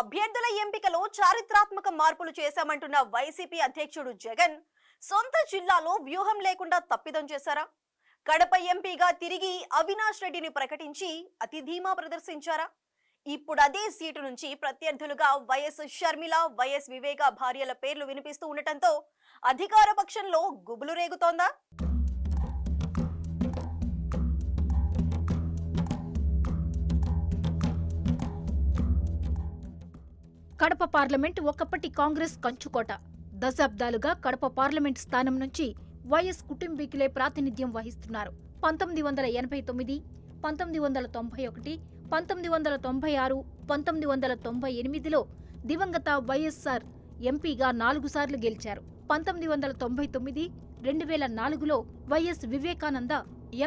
అభ్యర్థుల ఎంపికలో చారిత్రాత్మక మార్పులు చేశామంటున్న వైసీపీ అధ్యక్షుడు జగన్ సొంత జిల్లాలో వ్యూహం లేకుండా తప్పిదం చేశారా? కడప ఎంపీగా తిరిగి అవినాష్ రెడ్డిని ప్రకటించి అతి ధీమా ప్రదర్శించారా? ఇప్పుడు అదే సీటు నుంచి ప్రత్యర్థులుగా వైఎస్ షర్మిల, వైఎస్ వివేక భార్యల పేర్లు వినిపిస్తూ ఉండటంతో అధికార పక్షంలో గుబులు రేగుతోందా? కడప పార్లమెంట్ ఒకప్పటి కాంగ్రెస్ కంచుకోట. దశాబ్దాలుగా కడప పార్లమెంట్ స్థానం నుంచి వైఎస్ కుటుంబీకులే ప్రాతినిధ్యం వహిస్తున్నారు. 1989, 1991, 1996, 1998లో దివంగత వైఎస్ఆర్ ఎంపీగా 4 సార్లు గెలిచారు. 1999, 2004లో వైఎస్ వివేకానంద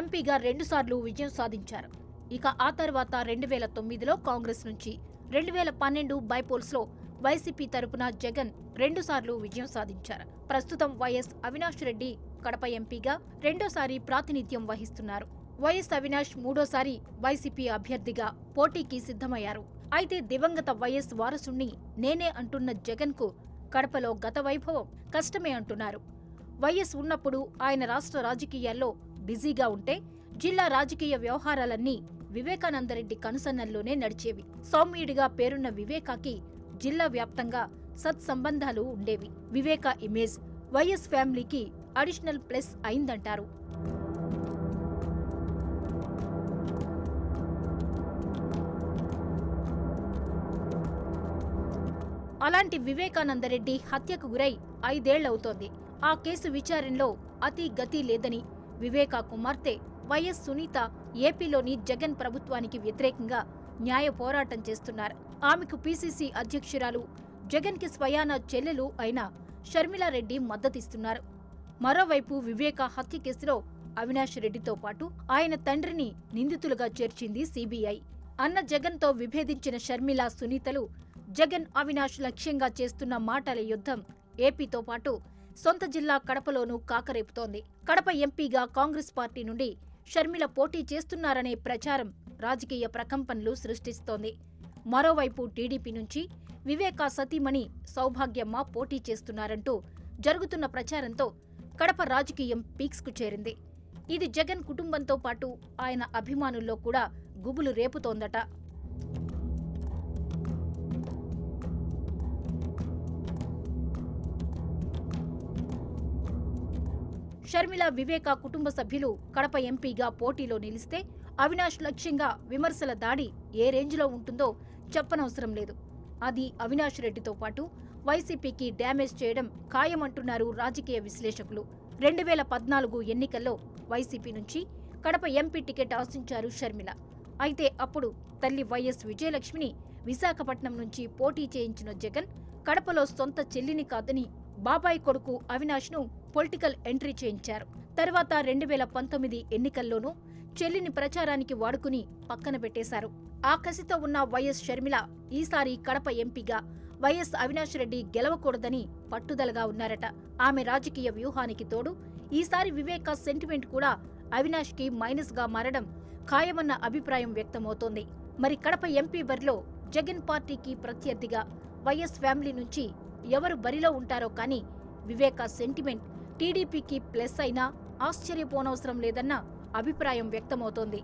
ఎంపీగా 2 సార్లు విజయం సాధించారు. ఇక ఆ తర్వాత 2009లో కాంగ్రెస్ నుంచి, 2012 బైపోల్స్లో వైసీపీ తరపున జగన్ 2 సార్లు విజయం సాధించారు. ప్రస్తుతం వైఎస్ అవినాష్ రెడ్డి కడప ఎంపీగా రెండోసారి ప్రాతినిధ్యం వహిస్తున్నారు. వైఎస్ అవినాష్ మూడోసారి వైసీపీ అభ్యర్థిగా పోటీకి సిద్ధమయ్యారు. అయితే దివంగత వైఎస్ వారసుణ్ణి నేనే అంటున్న జగన్ కు కడపలో గత వైభవం కష్టమే అంటున్నారు. వైఎస్ ఉన్నప్పుడు ఆయన రాష్ట్ర రాజకీయాల్లో బిజీగా ఉంటే జిల్లా రాజకీయ వ్యవహారాలన్నీ వివేకానందరెడ్డి కనుసన్నల్లోనే నడిచేవి. సౌమ్యుడిగా పేరున్న వివేకాకి జిల్లా వ్యాప్తంగా సత్సంబంధాలు ఉండేవి. వివేక ఇమేజ్ వైఎస్ ఫ్యామిలీకి అడిషనల్ ప్లస్ అయిందంటారు. అలాంటి వివేకానందరెడ్డి హత్యకు గురై 5 ఏళ్లవుతోంది. ఆ కేసు విచారణలో అతి గతి లేదని వివేకా కుమార్తె వైఎస్ సునీత ఏపీలోని జగన్ ప్రభుత్వానికి వ్యతిరేకంగా న్యాయ పోరాటం చేస్తున్నారు. ఆమెకు పీసీసీ అధ్యక్షురాలు, జగన్ కి స్వయాన చెల్లెలు అయిన షర్మిలారెడ్డి మద్దతిస్తున్నారు. మరోవైపు వివేకా హత్య కేసులో అవినాష్ రెడ్డితో పాటు ఆయన తండ్రిని నిందితులుగా చేర్చింది సీబీఐ. అన్న జగన్తో విభేదించిన షర్మిల, సునీతలు జగన్ అవినాష్ లక్ష్యంగా చేస్తున్న మాటల యుద్ధం ఏపీతో పాటు సొంత జిల్లా కడపలోనూ కాకరేపుతోంది. కడప ఎంపీగా కాంగ్రెస్ పార్టీ నుండి షర్మిల పోటీ చేస్తున్నారనే ప్రచారం రాజకీయ ప్రకంపనలు సృష్టిస్తోంది. మరోవైపు టీడీపీ నుంచి వివేకా సతీమణి సౌభాగ్యమ్మ పోటీ చేస్తున్నారంటూ జరుగుతున్న ప్రచారంతో కడప రాజకీయం పీక్స్కు చేరింది. ఇది జగన్ కుటుంబంతో పాటు ఆయన అభిమానుల్లో కూడా గుబులు రేపుతోందట. షర్మిల, వివేకా కుటుంబ సభ్యులు కడప ఎంపీగా పోటీలో నిలిస్తే అవినాష్ లక్ష్యంగా విమర్శల దాడి ఏ రేంజ్లో ఉంటుందో చెప్పనవసరం లేదు. అది అవినాష్ రెడ్డితో పాటు వైసీపీకి డ్యామేజ్ చేయడం ఖాయమంటున్నారు రాజకీయ విశ్లేషకులు. 2014 ఎన్నికల్లో వైసీపీ నుంచి కడప ఎంపీ టికెట్ ఆశించారు షర్మిల. అయితే అప్పుడు తల్లి వైఎస్ విజయలక్ష్మిని విశాఖపట్నం నుంచి పోటీ చేయించిన జగన్ కడపలో సొంత చెల్లిని కాదని బాబాయ్ కొడుకు అవినాష్ను పొలిటికల్ ఎంట్రీ చేయించారు. తర్వాత 2019 ఎన్నికల్లోనూ చెల్లిని ప్రచారానికి వాడుకుని పక్కన పెట్టేశారు. ఆ కసితో ఉన్న వైఎస్ షర్మిల ఈసారి కడప ఎంపీగా వైఎస్ అవినాష్ రెడ్డి గెలవకూడదని పట్టుదలగా ఉన్నారట. ఆమె రాజకీయ వ్యూహానికి తోడు ఈసారి వివేకా సెంటిమెంట్ కూడా అవినాష్ కి మైనస్ గా మారడం ఖాయమన్న అభిప్రాయం వ్యక్తమవుతోంది. మరి కడప ఎంపీ బరిలో జగన్ పార్టీకి ప్రత్యర్థిగా వైఎస్ ఫ్యామిలీ నుంచి ఎవరు బరిలో ఉంటారో కానీ వివేకా సెంటిమెంట్ టీడీపీకి ప్లస్ అయినా ఆశ్చర్యపోనవసరం లేదన్న అభిప్రాయం వ్యక్తమవుతోంది.